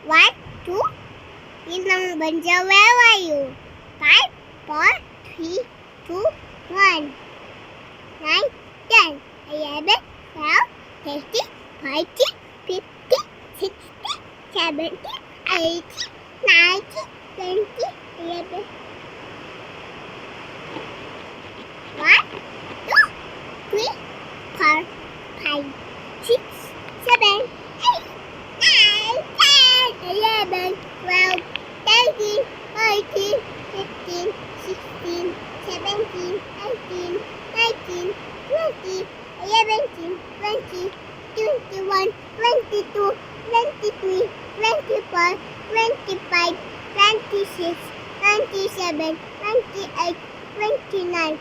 1, 2, ilang banja, where are you? 5, 4, 3, 2, 1. 9, 10, 11, 12, 13, 14, 15, 16, 17, 18, 19, 20, 11. 1, 2, 3, 4, 5, 6, 7, 8, 9, 10, 11, 12, 13, 14, 15, 16, 17, 18, 19, 20, 11, 20, 21, 22, 23, 24, 25, 26, 27, 28, 29,